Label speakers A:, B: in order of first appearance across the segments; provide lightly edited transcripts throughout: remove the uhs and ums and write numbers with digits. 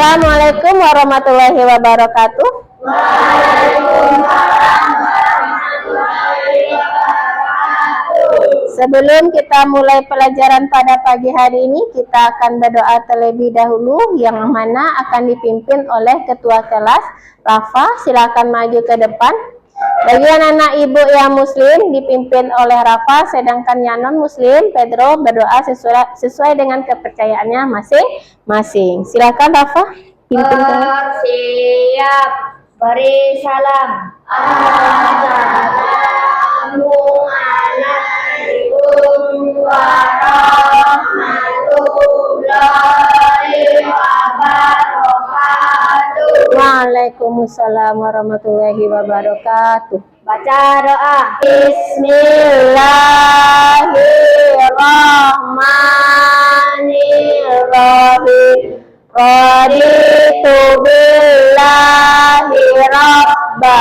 A: Assalamualaikum warahmatullahi wabarakatuh.
B: Waalaikumsalam warahmatullahi wabarakatuh.
A: Sebelum kita mulai pelajaran pada pagi hari ini, kita akan berdoa terlebih dahulu, yang mana akan dipimpin oleh ketua kelas. Rafa, silakan maju ke depan. Bagi anak-anak ibu yang muslim dipimpin oleh Rafa, sedangkan yang non muslim Pedro berdoa sesuai dengan kepercayaannya masing-masing. Silakan Rafa, pimpin kami.
B: Siap, beri salam. Assalamualaikum warahmatullahi wabarakatuh.
A: Waalaikumsalam warahmatullahi wabarakatuh.
B: Baca doa.
A: Bismillahirrahmanirrahim. Raditu billahi rabba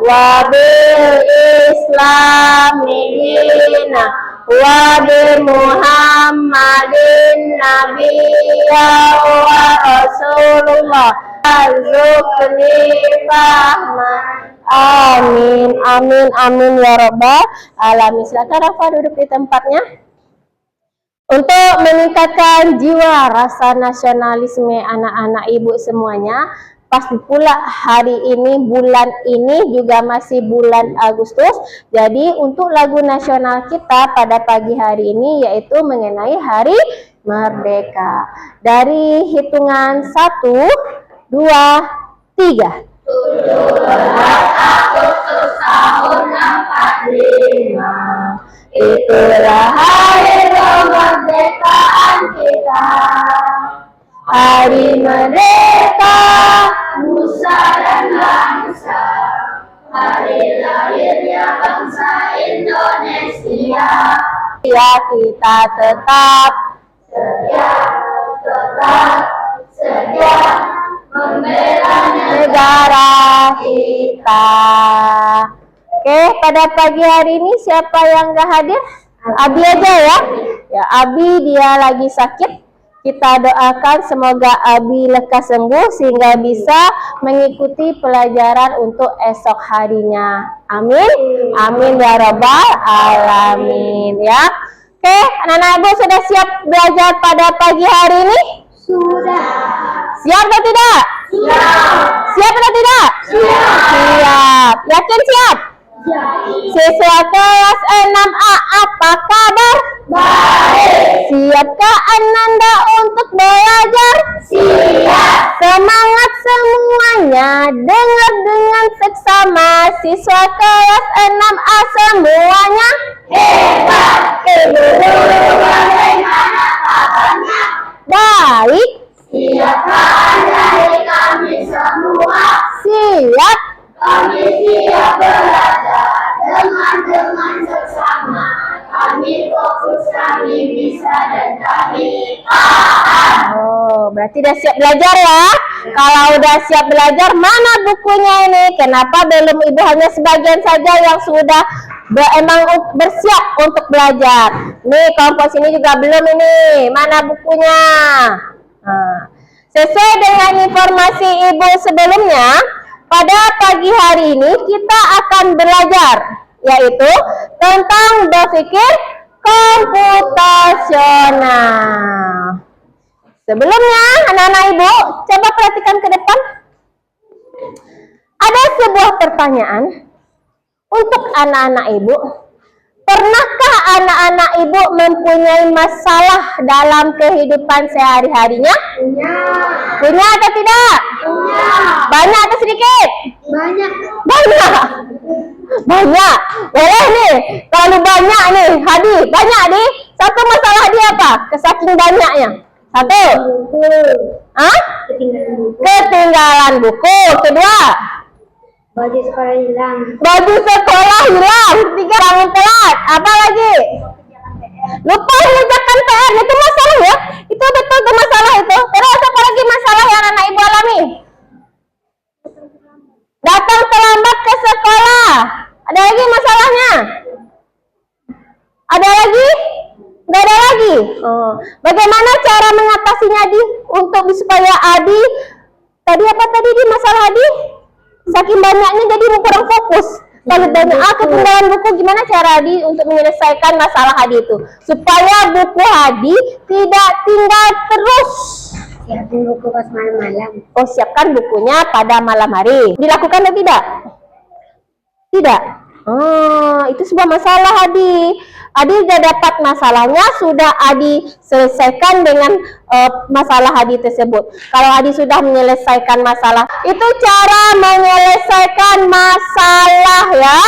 A: wa bil islami dina wa bi Muhammadin nabiyya wa rasulullah. Arzuqni fahman. Amin, amin, amin ya rabbal alamin. Silakan Rafa duduk di tempatnya. Untuk meningkatkan jiwa rasa nasionalisme anak-anak ibu semuanya, pasti pula hari ini, bulan ini juga masih bulan Agustus. Jadi untuk lagu nasional kita pada pagi hari ini yaitu mengenai Hari Merdeka. Dari hitungan 1, 2, 3.
B: 17 Agustus tahun 45,
A: Itulah hari kemerdekaan kita. Hari merdeka,
B: nusa dan bangsa, hari lahirnya bangsa Indonesia.
A: ya kita tetap
B: setia membela
A: negara kita. Oke, pada pagi hari ini siapa yang gak hadir? Abi aja ya. Ya, Abi dia lagi sakit. Kita doakan semoga Abi lekas sembuh sehingga bisa mengikuti pelajaran untuk esok harinya. Amin. Amin ya rabbal alamin ya. Oke, anak-anak ibu sudah siap belajar pada pagi hari ini?
B: sudah.
A: Siap atau tidak? Siap atau tidak? Siap. Yakin siap? Siswa kelas 6A, apa kabar?
B: Baik.
A: Siapkah Ananda untuk belajar?
B: Siap.
A: Semangat semuanya, dengar dengan seksama. Siswa kelas 6A semuanya
B: Hebat. Ibu guru bagaimana kabarnya?
A: baik.
B: Siapkah dari kami semua?
A: Siap.
B: Kami siap belajar dengan seksama. Kami fokus, kami bisa, dan kami paham.
A: Oh, berarti udah siap belajar ya? Kalau udah siap belajar, mana bukunya ini? Kenapa belum ibu hanya sebagian saja yang sudah emang bersiap untuk belajar? Nih, kelompok sini juga belum ini. Mana bukunya? Nah, sesuai dengan informasi ibu sebelumnya, pada pagi hari ini kita akan belajar, yaitu tentang berpikir komputasional. Sebelumnya, anak-anak ibu, coba perhatikan ke depan. Ada sebuah pertanyaan untuk anak-anak ibu. Pernahkah anak-anak ibu mempunyai masalah dalam kehidupan sehari-harinya? Punya atau tidak? Banyak atau sedikit?
B: Banyak.
A: Banyak. Boleh nih, terlalu banyak nih, Hadi. Banyak nih. Satu masalah dia apa? Kesaking banyaknya. Satu. Hah? Ketinggalan buku. Kedua.
B: Baju sekolah hilang.
A: Baju sekolah hilang. Tiga, bangun telat. Apa lagi? Lupa mengerjakan PR. Itu masalah ya? Itu betul tuh masalah itu. Terus apa lagi masalah yang anak ibu alami? Datang terlambat ke sekolah. Ada lagi masalahnya? Ada lagi? Nggak ada lagi? Oh. Bagaimana cara mengatasinya, Di? Untuk supaya Adi Tadi apa tadi di masalah Hadi? Saking banyaknya jadi kurang fokus. Kalau banyak ketinggalan buku, gimana cara Hadi untuk menyelesaikan masalah Hadi itu? Supaya buku Hadi tidak tinggal terus.
B: Siapin buku pas malam-malam.
A: Oh, siapkan bukunya pada malam hari. Dilakukan atau tidak? Tidak. Itu sebuah masalah Hadi. Hadi sudah dapat masalahnya, sudah Hadi selesaikan dengan masalah Hadi tersebut. Kalau Hadi sudah menyelesaikan masalah, itu cara menyelesaikan masalah ya.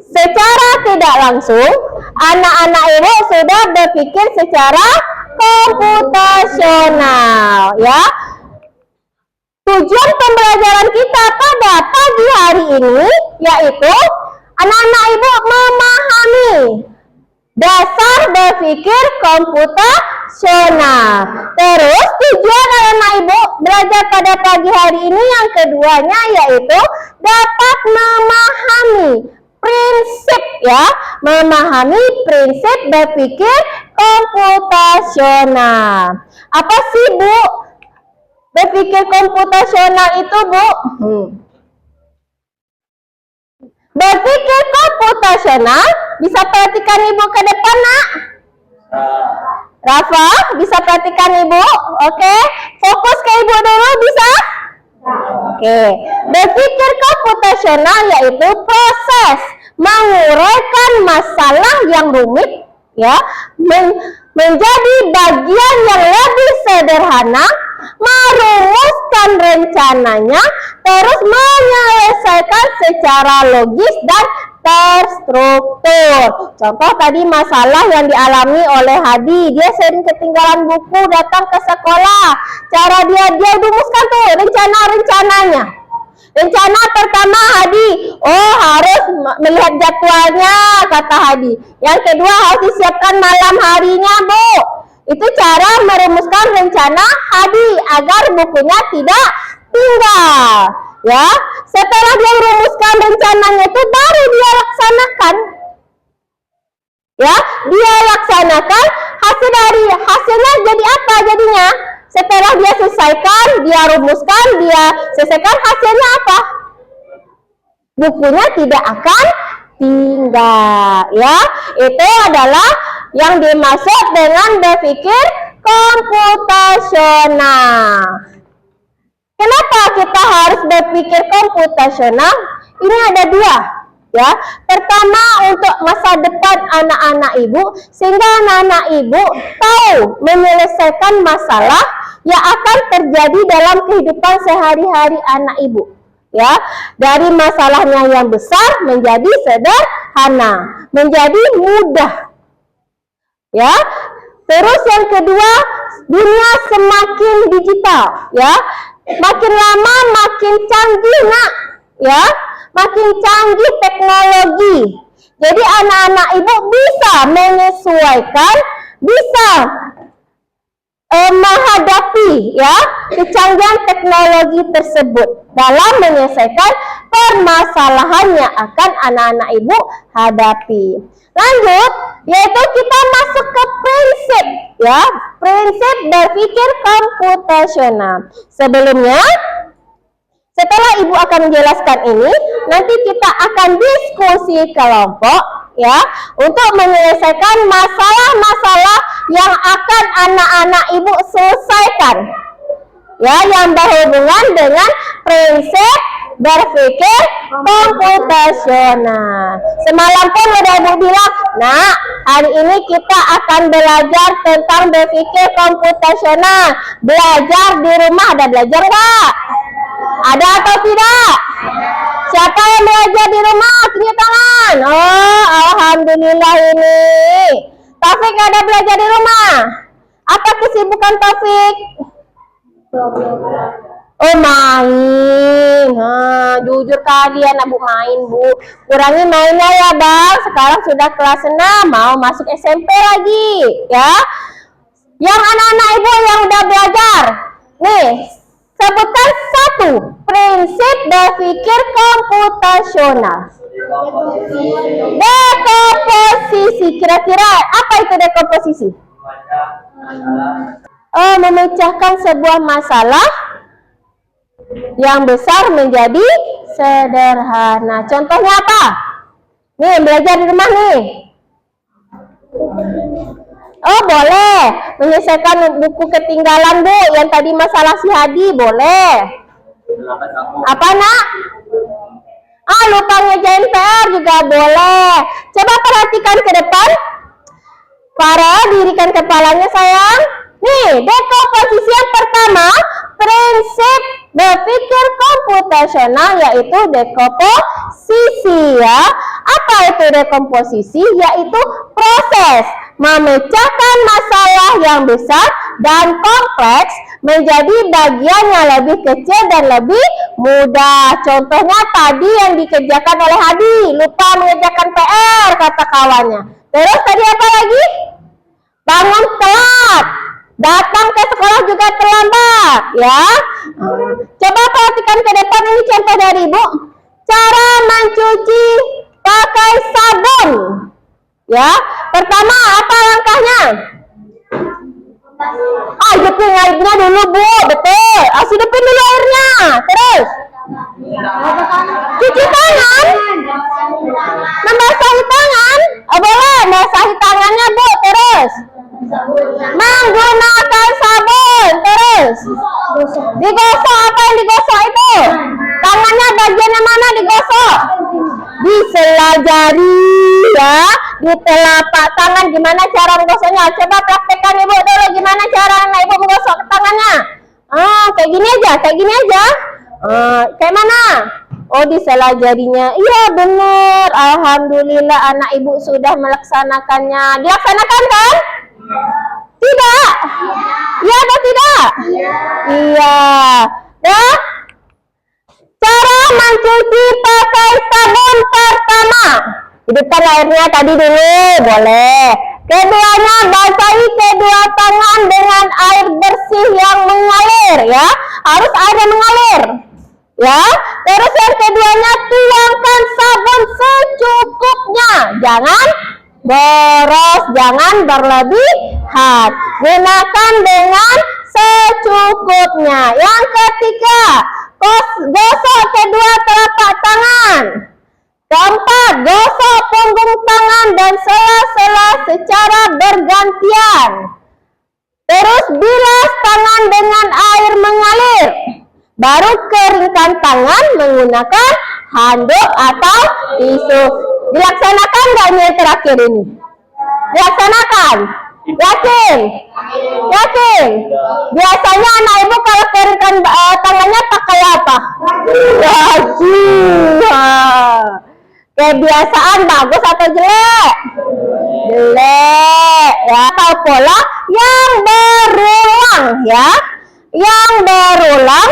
A: Secara tidak langsung, anak-anak ibu sudah berpikir secara komputasional ya. Tujuan pembelajaran kita pada pagi hari ini yaitu anak-anak ibu memahami dasar berpikir komputasional. Terus tujuan anak-anak ibu belajar pada pagi hari ini yang keduanya yaitu dapat memahami prinsip ya, memahami prinsip berpikir komputasional. Apa sih Bu? Berpikir komputasional itu Bu? Berpikir komputasional, bisa perhatikan Ibu ke depan nak? Rafa, bisa perhatikan Ibu? Oke, fokus ke Ibu dulu bisa? Oke, berpikir komputasional yaitu proses menguraikan masalah yang rumit ya, menjadi bagian yang lebih sederhana, merumuskan rencananya, terus menyelesaikan secara logis dan terstruktur. Contoh tadi masalah yang dialami oleh Hadi, dia sering ketinggalan buku datang ke sekolah. Cara dia rumuskan tuh rencana-rencananya. Rencana pertama Hadi, harus melihat jadwalnya kata Hadi. Yang kedua harus disiapkan malam harinya Bu. Itu cara merumuskan rencana Hadi agar bukunya tidak tinggal. Ya, setelah dia merumuskan rencananya itu baru dia laksanakan. Ya, dia laksanakan hasilnya jadi apa jadinya? Setelah dia selesaikan, dia rumuskan, dia selesaikan, hasilnya apa? Bukunya tidak akan tinggal. Ya, itu adalah yang dimaksud dengan berpikir komputasional. Kenapa kita harus berpikir komputasional? Ini ada dua. Ya, pertama untuk masa depan anak-anak ibu, sehingga anak-anak ibu tahu menyelesaikan masalah yang akan terjadi dalam kehidupan sehari-hari anak ibu. Ya, dari masalahnya yang besar menjadi sederhana, menjadi mudah. Ya, terus yang kedua, dunia semakin digital. Ya, makin lama makin canggih nak. Ya, makin canggih teknologi. Jadi anak-anak ibu bisa menyesuaikan, bisa menghadapi ya kecanggihan teknologi tersebut dalam menyelesaikan permasalahan yang akan anak-anak ibu hadapi. Lanjut, yaitu kita masuk ke prinsip ya, prinsip berpikir komputasional. Sebelumnya, setelah ibu akan menjelaskan ini, nanti kita akan diskusi kelompok ya untuk menyelesaikan masalah-masalah yang akan anak-anak ibu selesaikan. Ya, yang berhubungan dengan prinsip berpikir komputasional. Semalam pun udah ibu bilang, nah hari ini kita akan belajar tentang berpikir komputasional. Belajar di rumah, ada belajar nggak? Ada atau tidak? Siapa yang belajar di rumah? Tunjuk tangan. Oh, alhamdulillah ini. Taufik ada belajar di rumah. Apa kesibukan Taufik? Oh, main. Jujur kalian Bu main Bu. Kurangi mainnya ya Bang. Sekarang sudah kelas 6, mau masuk SMP lagi ya. Yang anak-anak ibu yang udah belajar, nih sebutkan satu prinsip berpikir komputasional. Dekomposisi. Kira-kira apa itu dekomposisi? Memecahkan sebuah masalah yang besar menjadi sederhana. Contohnya apa? Nih, belajar di rumah nih. Oh, boleh. Menyelesaikan buku ketinggalan, Bu. Yang tadi masalah si Hadi, boleh. Apa, Nak? Ah, lupa ngerjain PR juga boleh. Coba perhatikan ke depan. Farah, dirikan kepalanya, sayang. Nih, dekomposisi yang pertama, prinsip berpikir komputasional, yaitu dekomposisi, ya. Apa itu dekomposisi? Yaitu proses memecahkan masalah yang besar dan kompleks menjadi bagian yang lebih kecil dan lebih mudah. Contohnya tadi yang dikerjakan oleh Hadi, lupa mengerjakan PR, kata kawannya. Terus tadi apa lagi? Bangun telat, datang ke sekolah juga terlambat, ya. Coba perhatikan ke depan, ini contoh dari Ibu. Cara mencuci pakai sabun, ya. Pertama, apa langkahnya? Hidupin airnya dulu, Bu. Betul. Hidupin dulu airnya. Terus cuci tangan, membasahi tangan. Boleh, membasahi tangannya, Bu. Terus menggunakan sabun. Terus digosok. Apa yang digosok itu? Tangannya bagian yang mana digosok? Di sela jari, ya. Di telapak tangan. Gimana cara menggosoknya? Coba praktekkan Ibu dulu. Gimana cara Ibu menggosok tangannya? Kayak gini aja. Kayak gini aja. Kayak mana? Oh, di sela jarinya. Iya, benar. Alhamdulillah anak Ibu sudah melaksanakannya. Dilaksanakan kan? Tidak? Iya atau tidak? Iya. Ya. Cara mencuci pakai sabun pertama. Hidupkan airnya tadi dulu, boleh. Keduanya, basahi kedua tangan dengan air bersih yang mengalir, ya. Harus air yang mengalir, ya. Terus yang keduanya, tuangkan sabun secukupnya. Jangan boros, jangan berlebihan. Gunakan dengan secukupnya. Yang ketiga, gosok kedua telapak tangan. Keempat, gosok punggung tangan dan sela-sela secara bergantian. Terus bilas tangan dengan air mengalir. Baru keringkan tangan menggunakan handuk atau tisu. Dilaksanakan nggak ini yang terakhir ini? Dilaksanakan? Yakin? Yakin? Biasanya anak Ibu kalau keringkan tangannya pakai apa? Baju. Kebiasaan bagus atau jelek? Jelek, ya. Atau pola yang berulang, ya. Yang berulang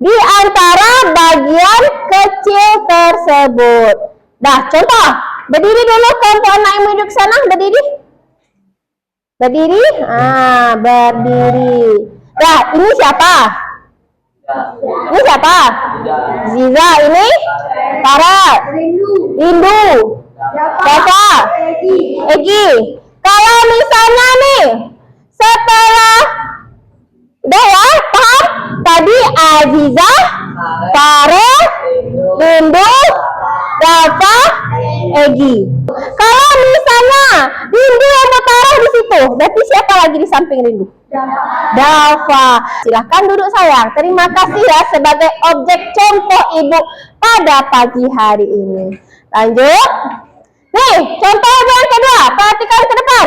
A: di antara bagian kecil tersebut. Nah, contoh, berdiri dulu kelompok anak Ibu duduk sana, berdiri. Berdiri, berdiri. Nah, ini siapa? Ini siapa? Ziza. Ini Farah. Rindu. Siapa? Egi. Kalau misalnya nih, setelah udah ya, paham? Tadi Aziza, Farah, Rindu, Rafa, Egi. Kalau misalnya Rindu yang taruh di situ, berarti siapa lagi di samping Rindu? Dafa. Silahkan duduk sayang. Terima kasih ya sebagai objek contoh Ibu pada pagi hari ini. Lanjut. Nih, contoh yang kedua. Perhatikan ke depan.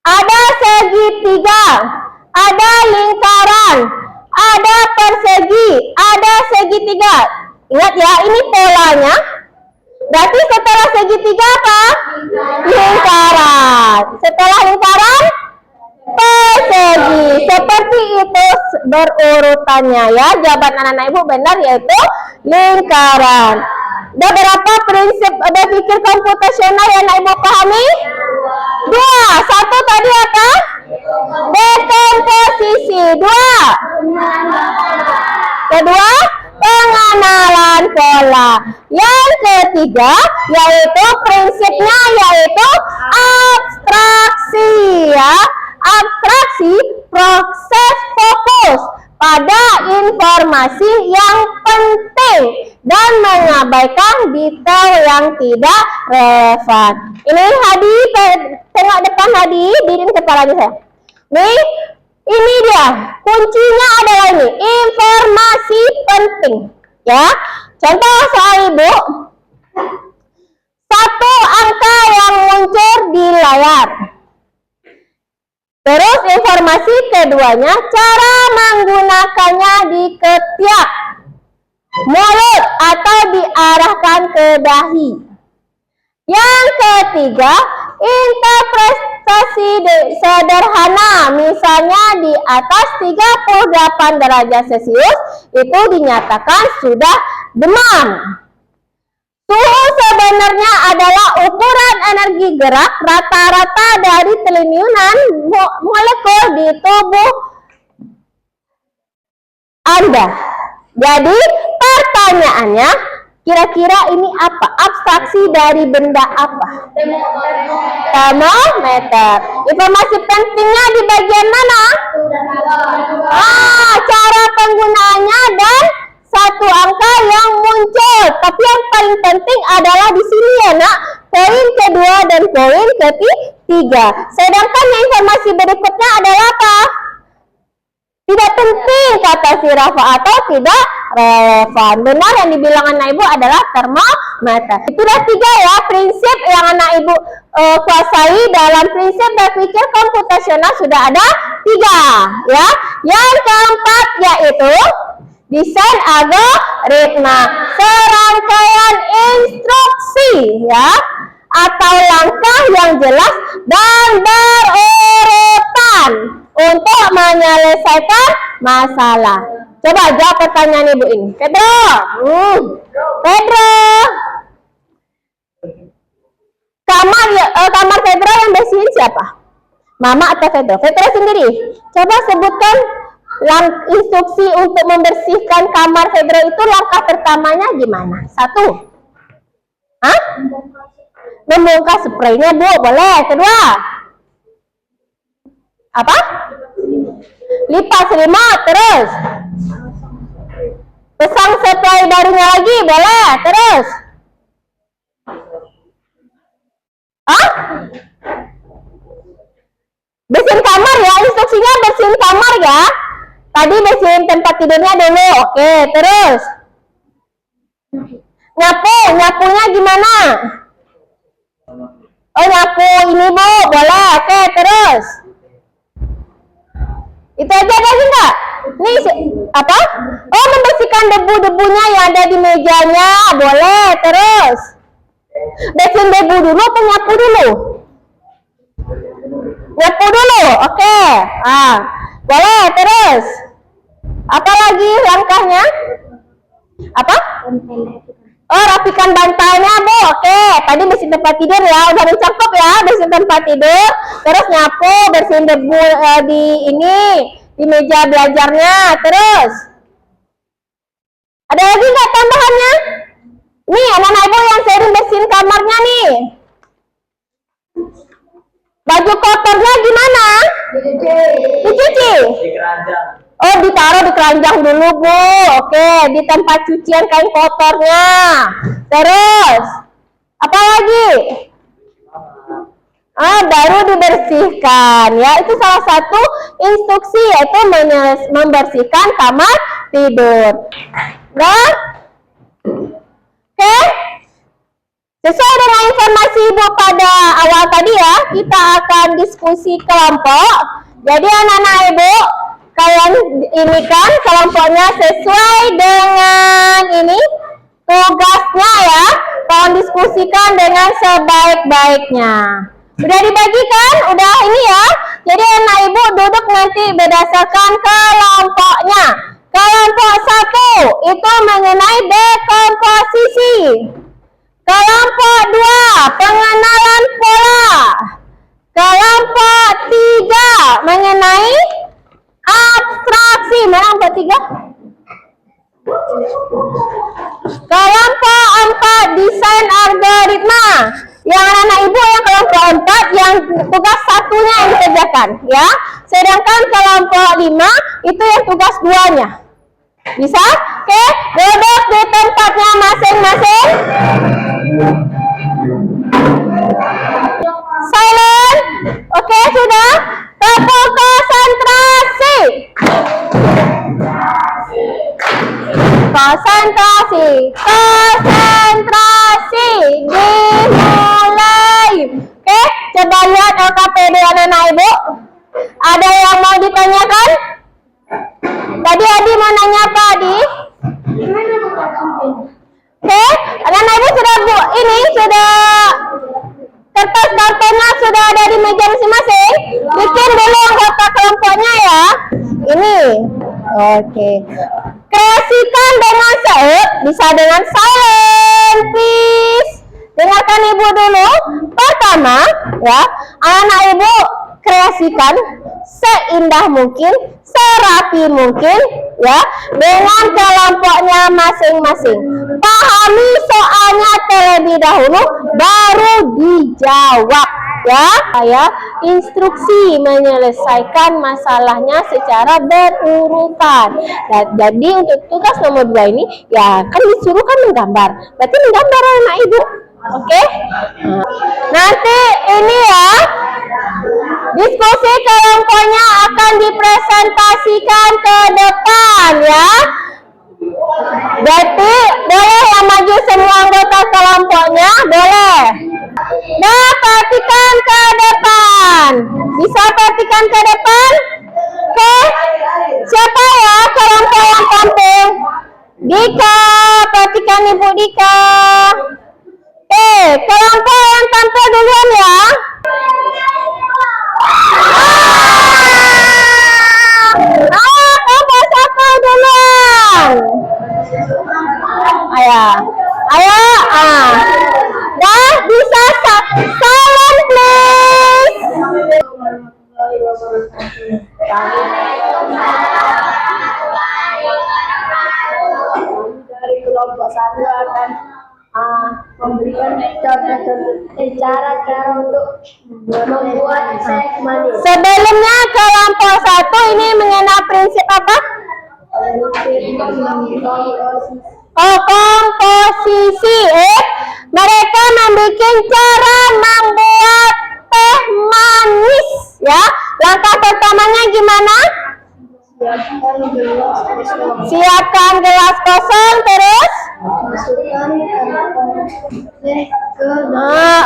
A: Ada segitiga, ada lingkaran, ada persegi, ada segitiga. Ingat ya, ini polanya. Berarti setelah segitiga apa? Lingkaran. Setelah lingkaran, persegi. Seperti itu berurutannya, ya. Jawaban anak-anak Ibu benar, yaitu lingkaran. Ada berapa prinsip berpikir komputasional yang anak Ibu pahami? 2. Satu tadi apa? Dekomposisi. 2. Kedua, pengenalan pola. Yang ketiga, yaitu prinsipnya, yaitu abstraksi, ya. Abstraksi, proses fokus pada informasi yang penting dan mengabaikan detail yang tidak relevan. Ini Hadi, tengok depan Hadi, diriin kepalanya saya. Nih, ini dia. Kuncinya adalah ini, informasi penting. Ya, contoh soal Ibu. Satu angka yang muncul di layar. Terus informasi keduanya, cara menggunakannya di ketiak, mulut atau diarahkan ke dahi. Yang ketiga, interpretasi sederhana, misalnya di atas 38 derajat Celcius itu dinyatakan sudah demam. Suhu sebenarnya adalah ukuran energi gerak rata-rata dari triliunan molekul di tubuh Anda. Jadi pertanyaannya, kira-kira ini apa? Abstraksi dari benda apa? Termometer. Informasi pentingnya di bagian mana? Cara penggunaannya dan satu angka yang muncul. Tapi yang paling penting adalah di sini ya nak, poin kedua dan poin ketiga. Sedangkan informasi berikutnya adalah apa? Tidak penting kata si Rafa atau tidak relevan. Benar yang dibilang anak ibu adalah termometer. Itulah 3 ya prinsip yang anak ibu kuasai dalam prinsip berpikir komputasional, sudah ada 3 ya. Yang keempat yaitu desain algoritma, serangkaian instruksi ya atau langkah yang jelas dan berurutan untuk menyelesaikan masalah. Coba jawab pertanyaan ibu ini. Pedro, Pedro, kamar Pedro yang bersihin siapa? Mama atau Pedro? Pedro sendiri. Coba sebutkan instruksi untuk membersihkan kamar Pedro itu, langkah pertamanya gimana? 1. Membongkar spraynya Bu, boleh. Kedua, apa? Lipat selimut. Terus pasang spray barunya lagi, boleh. Terus bersihin kamar ya, instruksinya bersihin kamar ya. Tadi bersihin tempat tidurnya dulu, oke. Terus nyapunya gimana? Oh, nyapu ini Bu, boleh. Oke, terus itu aja lagi enggak? Nih apa? Oh, membersihkan debu-debunya yang ada di mejanya, boleh. Terus bersihin debu dulu atau nyapu dulu? Nyapu dulu, oke. Boleh. Terus apa lagi langkahnya? Apa? Oh, rapikan bantalnya Bu, oke. Tadi bersihin tempat tidur ya, udah mencangkup ya, bersihin tempat tidur. Terus nyapu, bersihin debu di meja belajarnya. Terus ada lagi nggak tambahannya? Nih anak-anak ibu yang sering bersihin kamarnya nih, baju kotornya gimana? Dicuci.
C: Di keranjang.
A: Oh, ditaruh di keranjang dulu Bu, oke. Di tempat cucian kain kotornya. Terus apa lagi? Baru dibersihkan ya. Itu salah satu instruksi, yaitu membersihkan kamar tidur. Nah, oke. Sesuai dengan informasi Ibu pada awal tadi ya, kita akan diskusi kelompok. Jadi anak-anak Ibu, kalian ini kan kelompoknya sesuai dengan ini tugasnya ya. Kalian diskusikan dengan sebaik-baiknya. Udah dibagikan? Udah ini ya. Jadi anak ibu duduk nanti berdasarkan kelompoknya. Kelompok 1 itu mengenai dekomposisi. Kelompok 2 pengenalan pola. Kelompok 3 mengenai abstraksi. Mana kelompok 3? Kelompok 4 desain algoritma. Yang anak ibu yang kelompok 4 yang tugas satunya yang dikerjakan, ya. Sedangkan kelompok 5 itu yang tugas 2-nya. Bisa? Oke, duduk di tempatnya masing-masing. Silent. Oke, sudah. Tepuk konsentrasi. Konsentrasi. Konsentrasi. Dimulai. Oke, coba lihat LKPD anak-anak ibu. Ada yang mau ditanyakan? Tadi Adi mau nanya apa, Adi? Oke, anak-anak ibu sudah sudah kertas kartonnya sudah ada di meja masing-masing. Bikin dulu anggota kelompoknya ya. Ini. Oke. Kreasikan dengan bisa dengan silent, please. Dengarkan ibu dulu. Pertama, ya, anak-anak ibu kreasikan seindah mungkin, serapi mungkin, ya, dengan kelompoknya masing-masing. Pahami soalnya terlebih dahulu, baru dijawab, ya. Saya instruksi menyelesaikan masalahnya secara berurutan. Nah, jadi untuk tugas nomor 2 ini, ya kan disuruh kan menggambar. Berarti menggambar anak ibu, oke? Nanti ini ya. Diskusi kelompoknya akan dipresentasikan ke depan ya. Berarti boleh yang maju semua anggota kelompoknya, boleh. Nah, perhatikan ke depan. Bisa perhatikan ke depan? Oke. Siapa ya kelompok yang tampil? Dika, perhatikan Ibu Dika. Kelompok yang tampil duluan ya. Kelompok satu duluan. Ayo, dah bisa silent please.
B: Dari kelompok satu akan memberikan cara-cara untuk membuat seks manis.
A: Sebelumnya kelompok satu ini mengenal prinsip apa? Komposisi. Mereka membuat cara membuat teh manis, ya. Langkah pertamanya gimana? Siapkan gelas kosong, terus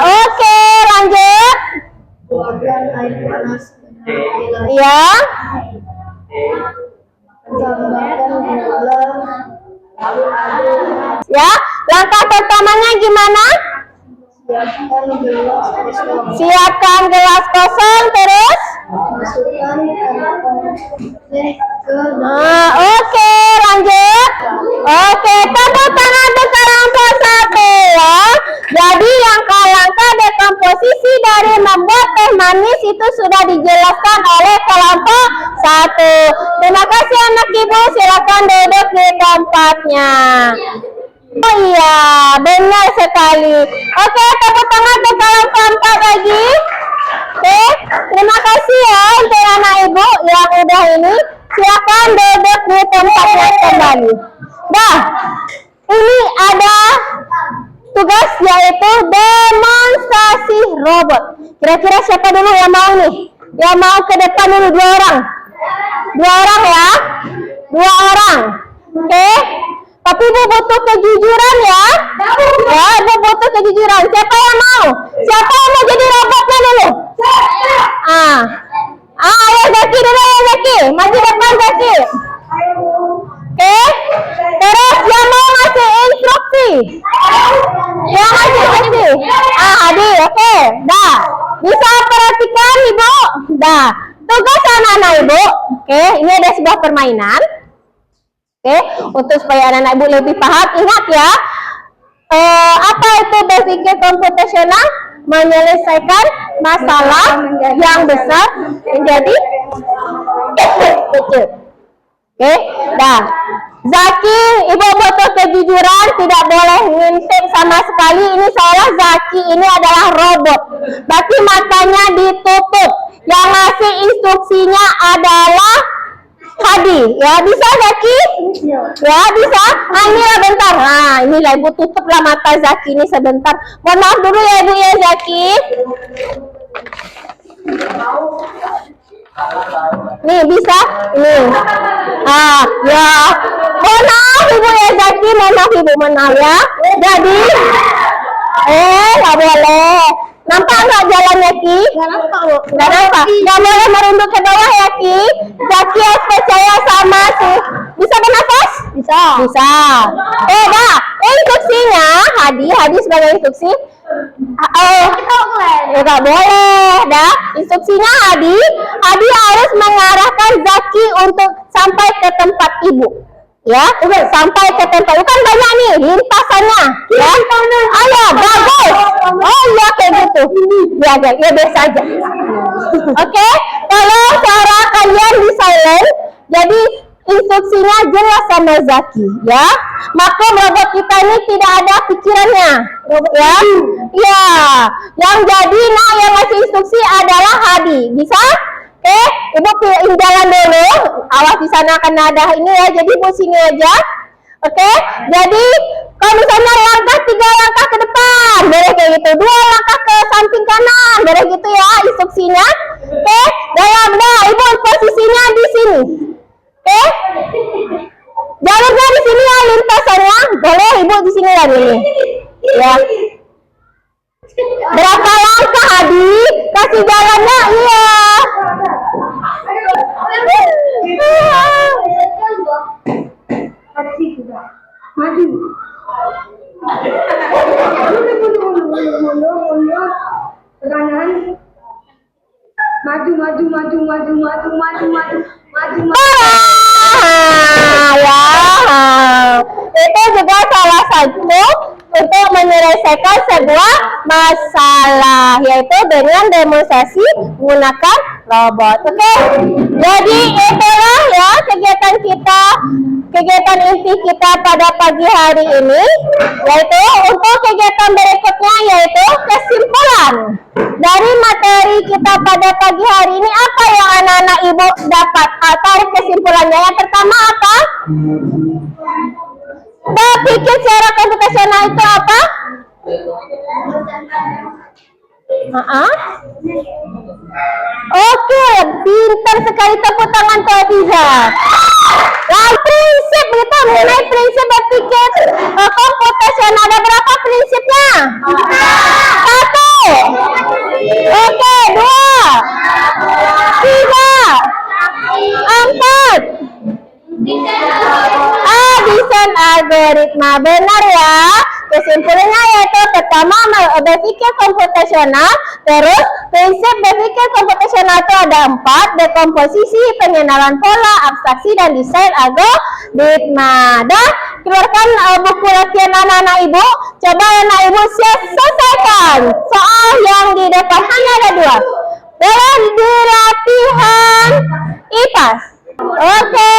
A: oke, lanjut.
B: Tuangkan air panas
A: Ya.
B: tambahkan gula, lalu aduk.
A: Ya, langkah pertamanya gimana?
B: Siapkan gelas kosong,
A: terus
B: masukkan teh ke
A: oke, lanjut. Oke, tepuk tangan untuk kelompok satu ya. Jadi langkah-langkah dekomposisi dari membuat teh manis itu sudah dijelaskan oleh kelompok satu. Terima kasih anak ibu, silakan duduk di tempatnya. Oh iya, benar sekali. Oke, tepuk tangan untuk kelompok 4 lagi. Oke, terima kasih ya untuk anak ibu yang udah ini. Silakan duduk di tempatnya kembali. Nah, ini ada tugas yaitu demonstrasi robot. Kira-kira siapa dulu yang mau nih? Yang mau ke depan dulu, 2 orang. 2 orang ya. 2 orang. Oke. Tapi ibu butuh kejujuran ya. Ya, ibu butuh kejujuran. Siapa yang mau? Siapa yang mau jadi robotnya dulu? Ayo Zaki dulu, ya Zaki. Maju depan Zaki. Oke. Terus yang mau ngasih instruksi? Yang ngasih instruksi? Adi, oke. Dah. Bisa perhatikan ibu? Dah. Tugas anak-anak ibu. Oke, ini ada sebuah permainan. Oke, untuk supaya anak-anak ibu lebih paham, ingat ya, apa itu berpikir komputasional? Menyelesaikan masalah yang besar menjadi kecil. Oke, dah. Zaki, ibu butuh kejujuran, tidak boleh ngintip sama sekali. Ini seolah Zaki ini adalah robot. Berarti matanya ditutup. Yang ngasih instruksinya adalah Hadi. Ya, bisa Zaki? Ya, bisa. Nah, inilah bentar. Nah, inilah ibu tutuplah mata Zaki ini sebentar. Mohon maaf dulu ya ibu ya Zaki. Nih bisa, nih. Ah, ya. Mohon maaf ibu ya Zaki, mohon maaf ibu, mohon maaf ya. Jadi, nggak boleh. Nampak nggak jalannya Ki?
B: Nggak nampak, Bu.
A: Nggak nampak. Nggak boleh merunduk ke bawah ya Ki. Zaki harus percaya sama sih. Bisa bernafas?
B: Bisa.
A: Bisa. Dah. Instruksinya, Hadi sebagai instruksi. Nggak boleh, dah. Instruksinya Hadi harus mengarahkan Zaki untuk sampai ke tempat ibu. Ya, sampai ke tempat. Bukan banyak nih lintasannya. Ya, ayo, bagus. Oh iya kayak gitu. Ya biasa aja. Oke, kalau cara kalian di silent, jadi instruksinya jelas sama Zaki, ya. Maka robot kita ini tidak ada pikirannya, ya. Ya, yang jadi yang ngasih instruksi adalah Hadi. Bisa? Oke, ibu jalan dulu. Awas di sana akan ada ini ya. Jadi ibu sini aja. Oke, jadi kalau misalnya langkah 3 langkah ke depan, boleh kayak gitu. 2 langkah ke samping kanan, boleh gitu ya instruksinya. Oke, ibu posisinya di sini. Oke, jalurnya di sini ya lintasannya. Boleh ibu di sini ya ini. Ya. Berapa langkah Hadi? Kasih jalannya, iya.
B: Maju. Kanan. Maju.
A: Ya, itu juga salah satu untuk menyelesaikan sebuah masalah, yaitu dengan demonstrasi menggunakan robot. Oke, jadi itulah ya kegiatan inti kita pada pagi hari ini, yaitu untuk kegiatan berikutnya yaitu kesimpulan dari materi kita pada pagi hari ini. Apa yang anak-anak ibu dapat tarik kesimpulannya? Yang pertama apa? Berpikir secara komputasional itu apa? Oke, pintar sekali, tepuk tangan Tuh Aziza. Nah, prinsip kita mengenai prinsip berpikir komputasional, ada berapa prinsipnya? 1. Oke, 2, 3, 4. Desain algoritma, benar ya. Kesimpulannya yaitu pertama berpikir komputasional, terus prinsip berpikir komputasional itu ada 4: dekomposisi, pengenalan pola, abstraksi, dan desain algoritma. Dan keluarkan buku latihan anak-anak ibu. Coba anak ibu selesaikan soal yang di depan, hanya ada 2. Boleh di latihan IPAS. Oke.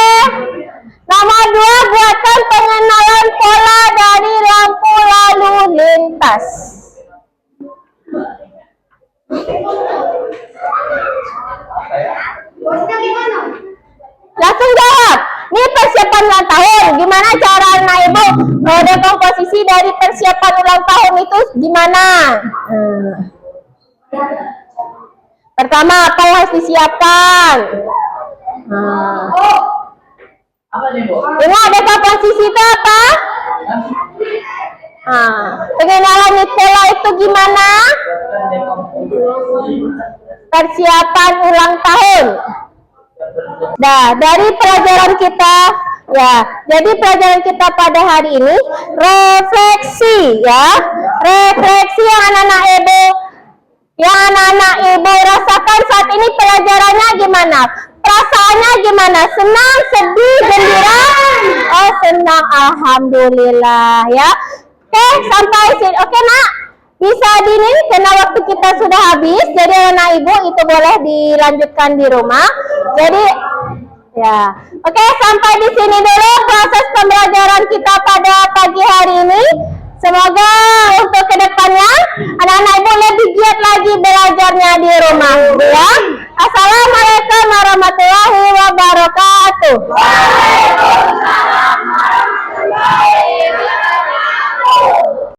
A: Nomor 2, buatkan pengenalan pola dari lampu lalu lintas. Langsung jawab. Ini persiapan ulang tahun. Gimana cara anak ibu dekomposisi dari persiapan ulang tahun itu gimana? Pertama, apa yang harus disiapkan? Ini ada komposisi itu apa? Pengenalan pola itu gimana? Persiapan ulang tahun. Nah, dari pelajaran kita, ya, jadi pelajaran kita pada hari ini refleksi, ya, refleksi yang anak-anak ibu rasakan saat ini. Pelajarannya gimana? Perasaannya gimana? Senang, sedih, gembira? Oh, senang, alhamdulillah ya. Oke, sampai sini. Oke, Nak. Bisa dini karena waktu kita sudah habis. Jadi anak ibu itu boleh dilanjutkan di rumah. Jadi Ya, oke, sampai di sini dulu proses pembelajaran kita pada pagi hari ini. Semoga untuk kedepannya anak-anak ibu lebih giat lagi belajarnya di rumah, ya. Assalamualaikum warahmatullahi wabarakatuh.